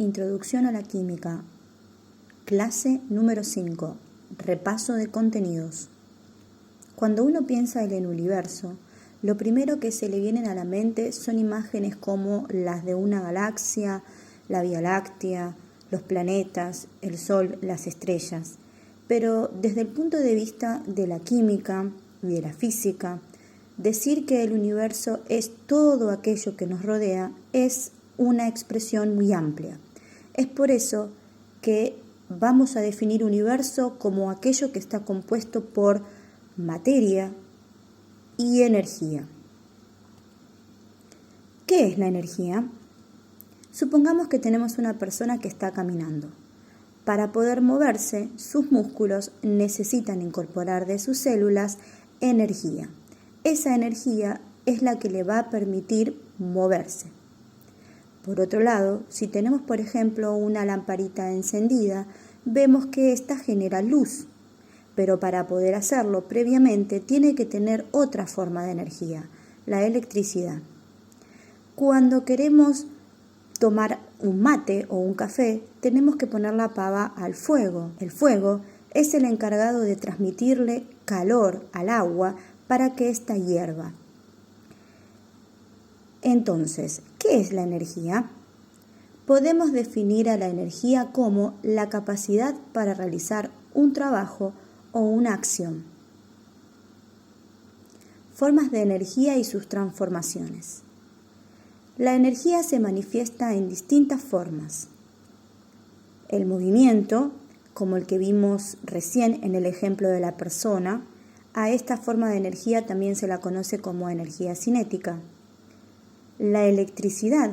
Introducción a la química. Clase número 5. Repaso de contenidos. Cuando uno piensa en el universo, lo primero que se le vienen a la mente son imágenes como las de una galaxia, la Vía Láctea, los planetas, el Sol, las estrellas. Pero desde el punto de vista de la química y de la física, decir que el universo es todo aquello que nos rodea es una expresión muy amplia. Es por eso que vamos a definir universo como aquello que está compuesto por materia y energía. ¿Qué es la energía? Supongamos que tenemos una persona que está caminando. Para poder moverse, sus músculos necesitan incorporar de sus células energía. Esa energía es la que le va a permitir moverse. Por otro lado, si tenemos, por ejemplo, una lamparita encendida, vemos que ésta genera luz, pero para poder hacerlo previamente tiene que tener otra forma de energía, la electricidad. Cuando queremos tomar un mate o un café, tenemos que poner la pava al fuego. El fuego es el encargado de transmitirle calor al agua para que ésta hierva. Entonces, ¿qué es la energía? Podemos definir a la energía como la capacidad para realizar un trabajo o una acción. Formas de energía y sus transformaciones. La energía se manifiesta en distintas formas. El movimiento, como el que vimos recién en el ejemplo de la persona, a esta forma de energía también se la conoce como energía cinética. La electricidad,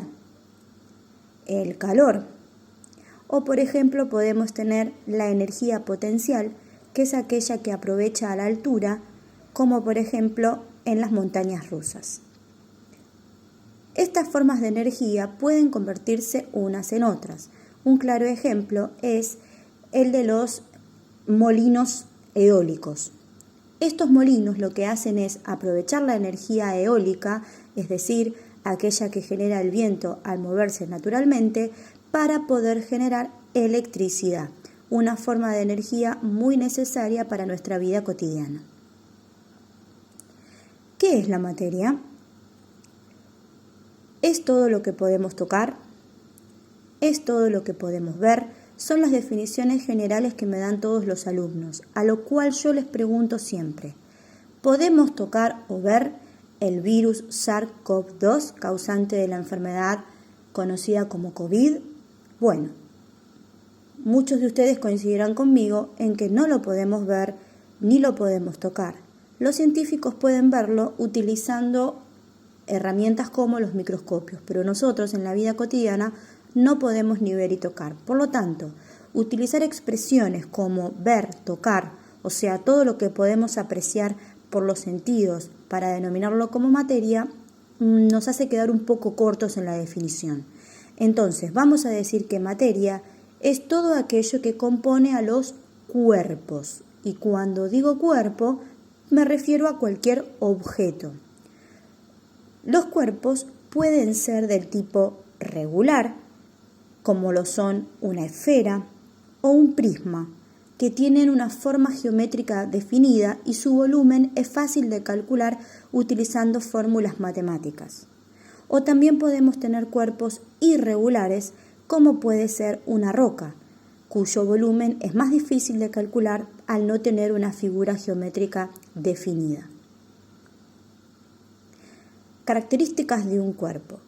el calor, o por ejemplo podemos tener la energía potencial, que es aquella que aprovecha a la altura, como por ejemplo en las montañas rusas. Estas formas de energía pueden convertirse unas en otras. Un claro ejemplo es el de los molinos eólicos. Estos molinos lo que hacen es aprovechar la energía eólica, es decir, aquella que genera el viento al moverse naturalmente, para poder generar electricidad, una forma de energía muy necesaria para nuestra vida cotidiana. ¿Qué es la materia? Es todo lo que podemos tocar, es todo lo que podemos ver, son las definiciones generales que me dan todos los alumnos, a lo cual yo les pregunto siempre, ¿podemos tocar o ver el virus SARS-CoV-2 causante de la enfermedad conocida como COVID? Bueno, muchos de ustedes coincidirán conmigo en que no lo podemos ver ni lo podemos tocar. Los científicos pueden verlo utilizando herramientas como los microscopios, pero nosotros en la vida cotidiana no podemos ni ver y tocar. Por lo tanto, utilizar expresiones como ver, tocar, o sea, todo lo que podemos apreciar por los sentidos para denominarlo como materia, nos hace quedar un poco cortos en la definición. Entonces, vamos a decir que materia es todo aquello que compone a los cuerpos. Y cuando digo cuerpo, me refiero a cualquier objeto. Los cuerpos pueden ser del tipo regular, como lo son una esfera o un prisma, que tienen una forma geométrica definida y su volumen es fácil de calcular utilizando fórmulas matemáticas. O también podemos tener cuerpos irregulares, como puede ser una roca, cuyo volumen es más difícil de calcular al no tener una figura geométrica definida. Características de un cuerpo.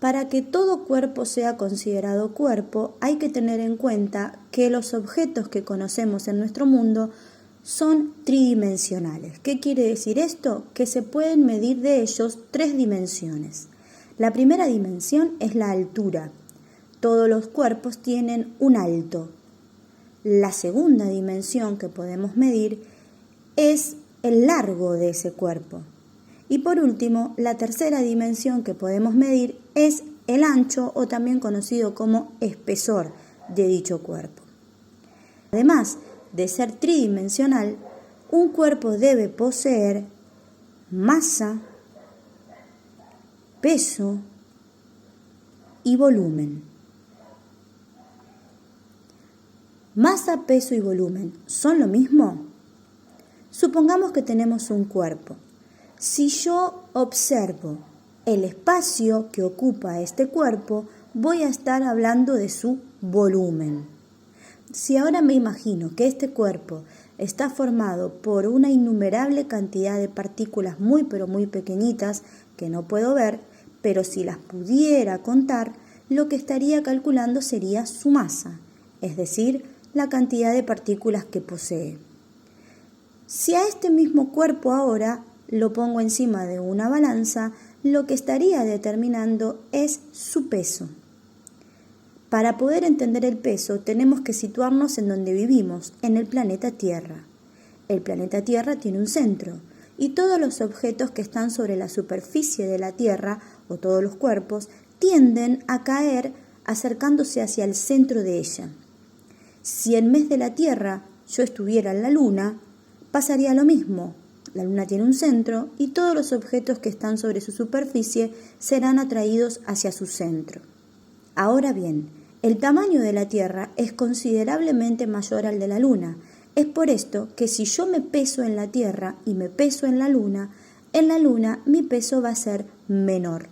Para que todo cuerpo sea considerado cuerpo, hay que tener en cuenta que los objetos que conocemos en nuestro mundo son tridimensionales. ¿Qué quiere decir esto? Que se pueden medir de ellos 3 dimensiones. La primera dimensión es la altura. Todos los cuerpos tienen un alto. La segunda dimensión que podemos medir es el largo de ese cuerpo. Y por último, la tercera dimensión que podemos medir es el ancho o también conocido como espesor de dicho cuerpo. Además de ser tridimensional, un cuerpo debe poseer masa, peso y volumen. ¿Masa, peso y volumen son lo mismo? Supongamos que tenemos un cuerpo. Si yo observo el espacio que ocupa este cuerpo, voy a estar hablando de su volumen. Si ahora me imagino que este cuerpo está formado por una innumerable cantidad de partículas muy pero muy pequeñitas que no puedo ver, pero si las pudiera contar, lo que estaría calculando sería su masa, es decir, la cantidad de partículas que posee. Si a este mismo cuerpo ahora lo pongo encima de una balanza, lo que estaría determinando es su peso. Para poder entender el peso, tenemos que situarnos en donde vivimos, en el planeta Tierra. El planeta Tierra tiene un centro, y todos los objetos que están sobre la superficie de la Tierra, o todos los cuerpos, tienden a caer acercándose hacia el centro de ella. Si en vez de la Tierra yo estuviera en la Luna, pasaría lo mismo. La Luna tiene un centro y todos los objetos que están sobre su superficie serán atraídos hacia su centro. Ahora bien, el tamaño de la Tierra es considerablemente mayor al de la Luna. Es por esto que si yo me peso en la Tierra y me peso en la Luna mi peso va a ser menor.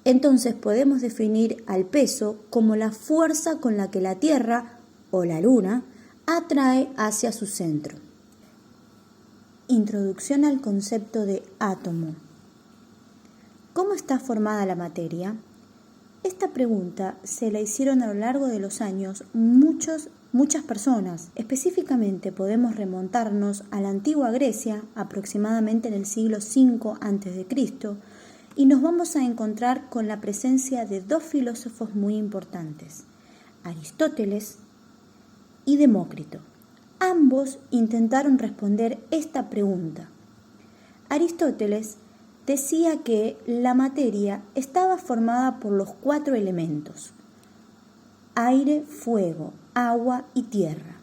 Entonces podemos definir al peso como la fuerza con la que la Tierra o la Luna atrae hacia su centro. Introducción al concepto de átomo. ¿Cómo está formada la materia? Esta pregunta se la hicieron a lo largo de los años muchas personas. Específicamente podemos remontarnos a la antigua Grecia, aproximadamente en el siglo V a.C., y nos vamos a encontrar con la presencia de dos filósofos muy importantes, Aristóteles y Demócrito. Ambos intentaron responder esta pregunta. Aristóteles decía que la materia estaba formada por los 4 elementos: aire, fuego, agua y tierra.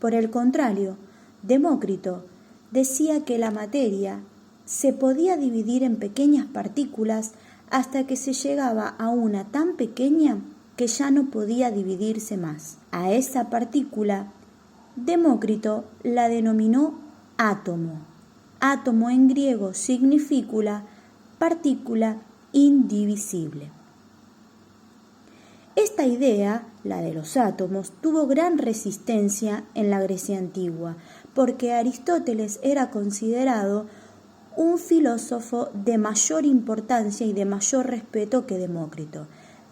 Por el contrario, Demócrito decía que la materia se podía dividir en pequeñas partículas hasta que se llegaba a una tan pequeña que ya no podía dividirse más. A esa partícula, Demócrito la denominó átomo. Átomo en griego significa partícula indivisible. Esta idea, la de los átomos, tuvo gran resistencia en la Grecia antigua, porque Aristóteles era considerado un filósofo de mayor importancia y de mayor respeto que Demócrito.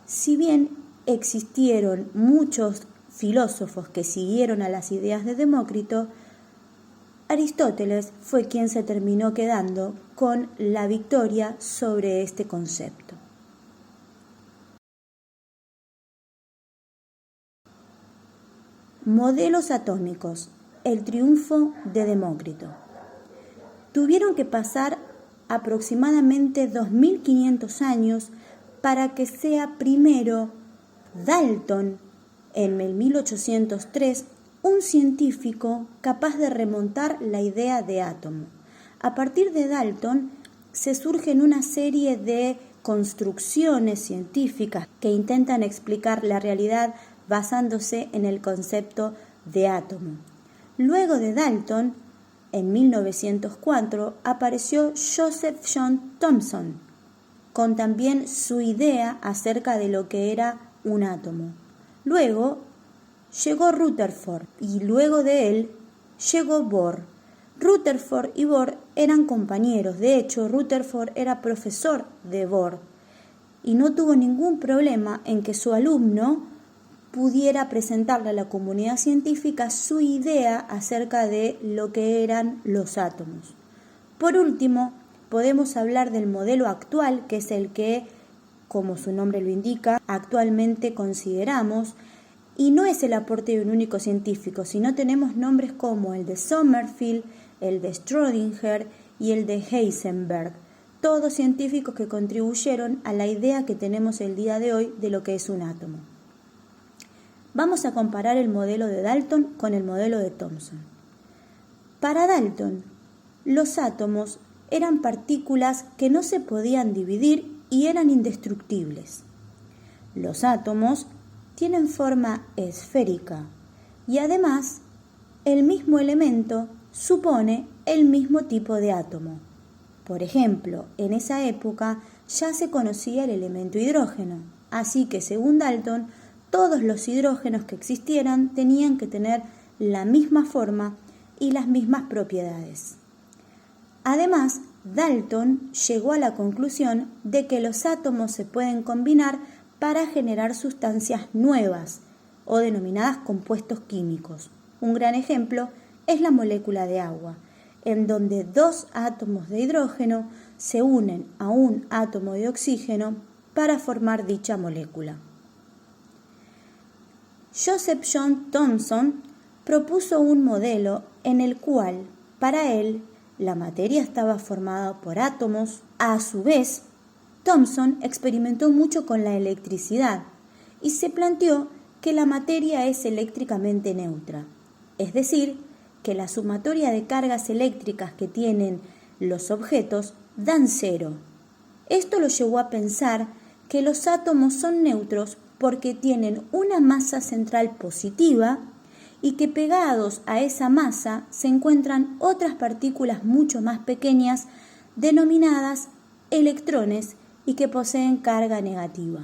Si bien existieron muchos filósofos que siguieron a las ideas de Demócrito, Aristóteles fue quien se terminó quedando con la victoria sobre este concepto. Modelos atómicos. El triunfo de Demócrito. Tuvieron que pasar aproximadamente 2500 años para que sea primero Dalton, en el 1803, un científico capaz de remontar la idea de átomo. A partir de Dalton se surgen una serie de construcciones científicas que intentan explicar la realidad basándose en el concepto de átomo. Luego de Dalton, en 1904, apareció Joseph John Thomson, con también su idea acerca de lo que era un átomo. Luego llegó Rutherford y luego de él llegó Bohr. Rutherford y Bohr eran compañeros. De hecho, Rutherford era profesor de Bohr y no tuvo ningún problema en que su alumno pudiera presentarle a la comunidad científica su idea acerca de lo que eran los átomos. Por último, podemos hablar del modelo actual, que es el que, como su nombre lo indica, actualmente consideramos, y no es el aporte de un único científico, sino tenemos nombres como el de Sommerfeld, el de Schrödinger y el de Heisenberg, todos científicos que contribuyeron a la idea que tenemos el día de hoy de lo que es un átomo. Vamos a comparar el modelo de Dalton con el modelo de Thomson. Para Dalton, los átomos eran partículas que no se podían dividir y eran indestructibles. Los átomos tienen forma esférica y además el mismo elemento supone el mismo tipo de átomo. Por ejemplo, en esa época ya se conocía el elemento hidrógeno, así que según Dalton, todos los hidrógenos que existieran tenían que tener la misma forma y las mismas propiedades. Además, Dalton llegó a la conclusión de que los átomos se pueden combinar para generar sustancias nuevas o denominadas compuestos químicos. Un gran ejemplo es la molécula de agua, en donde dos átomos de hidrógeno se unen a un átomo de oxígeno para formar dicha molécula. Joseph John Thomson propuso un modelo en el cual, para él, la materia estaba formada por átomos. A su vez, Thomson experimentó mucho con la electricidad y se planteó que la materia es eléctricamente neutra, es decir, que la sumatoria de cargas eléctricas que tienen los objetos dan cero. Esto lo llevó a pensar que los átomos son neutros porque tienen una masa central positiva y que pegados a esa masa se encuentran otras partículas mucho más pequeñas denominadas electrones y que poseen carga negativa.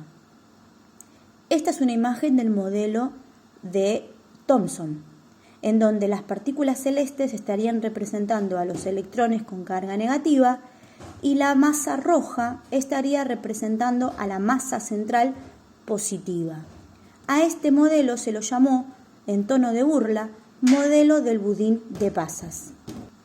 Esta es una imagen del modelo de Thomson, en donde las partículas celestes estarían representando a los electrones con carga negativa y la masa roja estaría representando a la masa central positiva. A este modelo se lo llamó, en tono de burla, modelo del budín de pasas.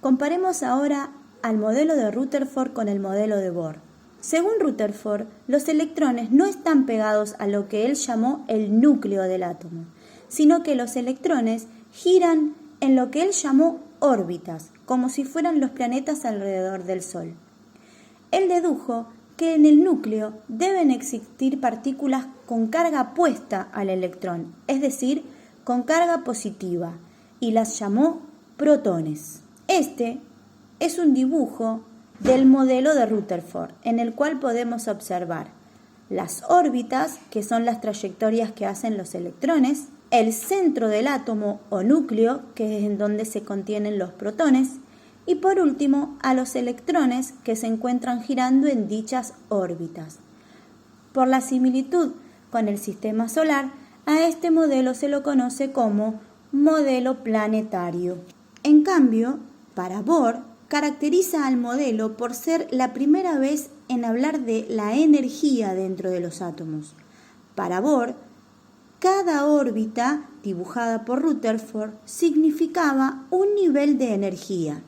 Comparemos ahora al modelo de Rutherford con el modelo de Bohr. Según Rutherford, los electrones no están pegados a lo que él llamó el núcleo del átomo, sino que los electrones giran en lo que él llamó órbitas, como si fueran los planetas alrededor del Sol. Él dedujo que en el núcleo deben existir partículas con carga opuesta al electrón, es decir, con carga positiva, y las llamó protones. Este es un dibujo del modelo de Rutherford, en el cual podemos observar las órbitas, que son las trayectorias que hacen los electrones, el centro del átomo o núcleo, que es en donde se contienen los protones, y por último a los electrones que se encuentran girando en dichas órbitas. Por la similitud con el sistema solar, a este modelo se lo conoce como modelo planetario. En cambio, para Bohr, caracteriza al modelo por ser la primera vez en hablar de la energía dentro de los átomos. Para Bohr, cada órbita dibujada por Rutherford significaba un nivel de energía.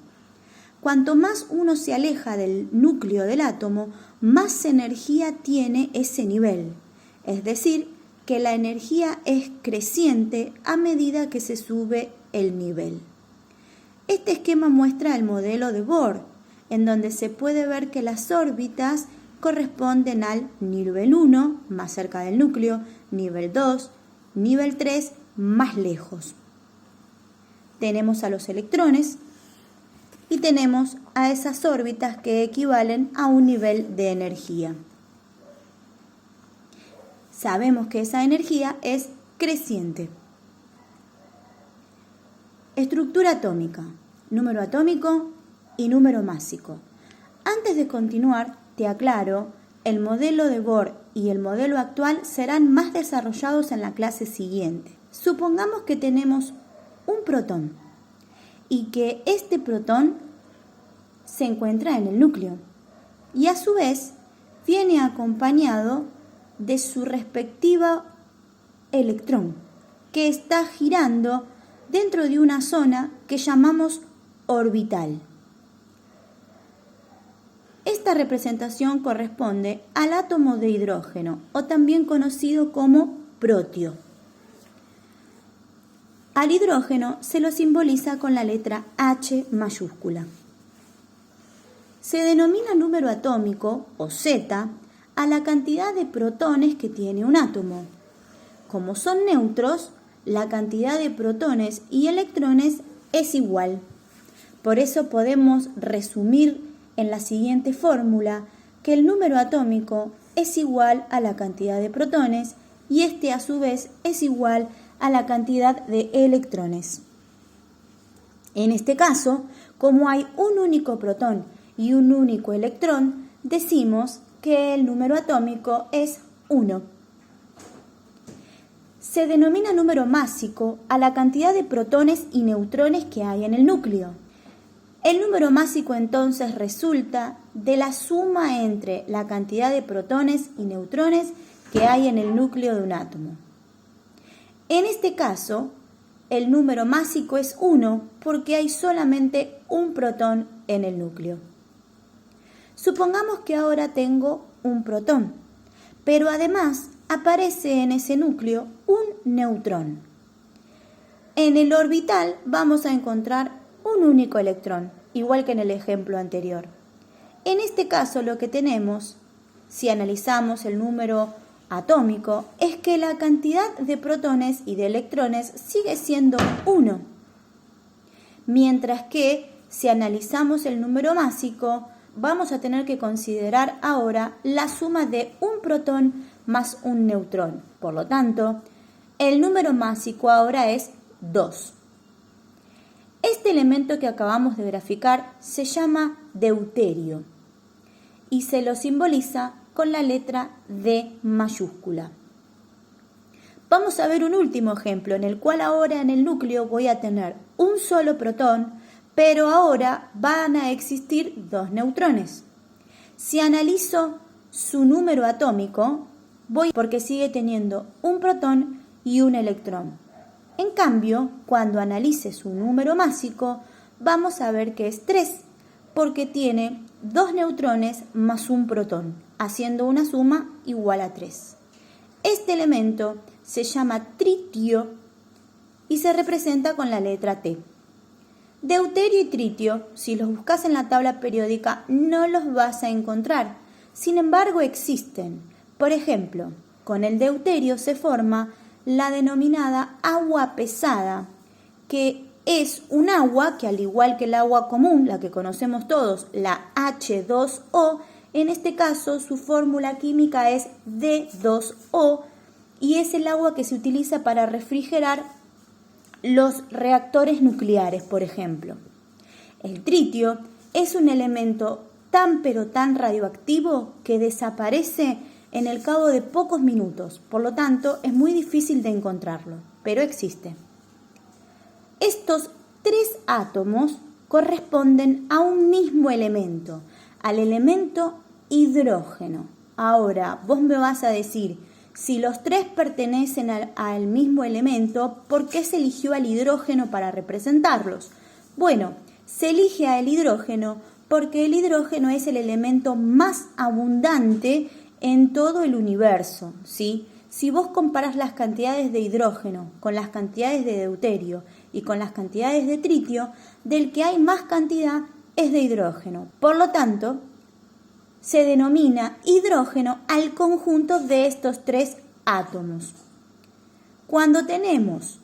Cuanto más uno se aleja del núcleo del átomo, más energía tiene ese nivel. Es decir, que la energía es creciente a medida que se sube el nivel. Este esquema muestra el modelo de Bohr, en donde se puede ver que las órbitas corresponden al nivel 1, más cerca del núcleo, nivel 2, nivel 3, más lejos. Tenemos a los electrones y tenemos a esas órbitas que equivalen a un nivel de energía. Sabemos que esa energía es creciente. Estructura atómica, número atómico y número másico. Antes de continuar, te aclaro, el modelo de Bohr y el modelo actual serán más desarrollados en la clase siguiente. Supongamos que tenemos un protón y que este protón se encuentra en el núcleo y a su vez viene acompañado de su respectivo electrón que está girando dentro de una zona que llamamos orbital. Esta representación corresponde al átomo de hidrógeno, o también conocido como protio. Al hidrógeno se lo simboliza con la letra H mayúscula. Se denomina número atómico, o Z, a la cantidad de protones que tiene un átomo. Como son neutros, la cantidad de protones y electrones es igual. Por eso podemos resumir en la siguiente fórmula que el número atómico es igual a la cantidad de protones y este a su vez es igual a la cantidad de electrones. En este caso, como hay un único protón y un único electrón, decimos que el número atómico es 1. Se denomina número másico a la cantidad de protones y neutrones que hay en el núcleo. El número másico entonces resulta de la suma entre la cantidad de protones y neutrones que hay en el núcleo de un átomo. En este caso, el número másico es 1 porque hay solamente un protón en el núcleo. Supongamos que ahora tengo un protón, pero además aparece en ese núcleo un neutrón. En el orbital vamos a encontrar un único electrón, igual que en el ejemplo anterior. En este caso lo que tenemos, si analizamos el número atómico, es que la cantidad de protones y de electrones sigue siendo 1. Mientras que si analizamos el número másico, vamos a tener que considerar ahora la suma de un protón más un neutrón. Por lo tanto, el número másico ahora es 2. Este elemento que acabamos de graficar se llama deuterio y se lo simboliza con la letra D mayúscula. Vamos a ver un último ejemplo en el cual ahora en el núcleo voy a tener un solo protón, pero ahora van a existir 2 neutrones. Si analizo su número atómico, voy porque sigue teniendo un protón y un electrón. En cambio, cuando analice su número másico, vamos a ver que es 3, porque tiene 2 neutrones más un protón, haciendo una suma igual a 3. Este elemento se llama tritio y se representa con la letra T. Deuterio y tritio, si los buscas en la tabla periódica, no los vas a encontrar. Sin embargo, existen. Por ejemplo, con el deuterio se forma la denominada agua pesada, que es un agua que, al igual que el agua común, la que conocemos todos, la H2O, en este caso su fórmula química es D2O y es el agua que se utiliza para refrigerar los reactores nucleares, por ejemplo. El tritio es un elemento tan pero tan radioactivo que desaparece en el cabo de pocos minutos, por lo tanto es muy difícil de encontrarlo, pero existe. Estos 3 átomos corresponden a un mismo elemento, al elemento hidrógeno. Ahora, vos me vas a decir, si los 3 pertenecen al mismo elemento, ¿por qué se eligió al hidrógeno para representarlos? Bueno, se elige al hidrógeno porque el hidrógeno es el elemento más abundante en todo el universo, ¿sí? Si vos comparás las cantidades de hidrógeno con las cantidades de deuterio y con las cantidades de tritio, del que hay más cantidad es de hidrógeno. Por lo tanto, se denomina hidrógeno al conjunto de estos 3 átomos. Cuando tenemos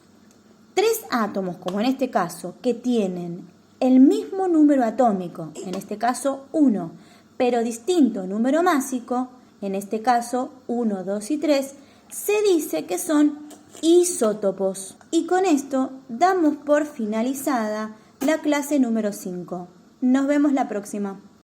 3 átomos, como en este caso, que tienen el mismo número atómico, en este caso 1, pero distinto número másico, en este caso 1, 2 y 3, se dice que son isótopos. Y con esto damos por finalizada la clase número 5. Nos vemos la próxima.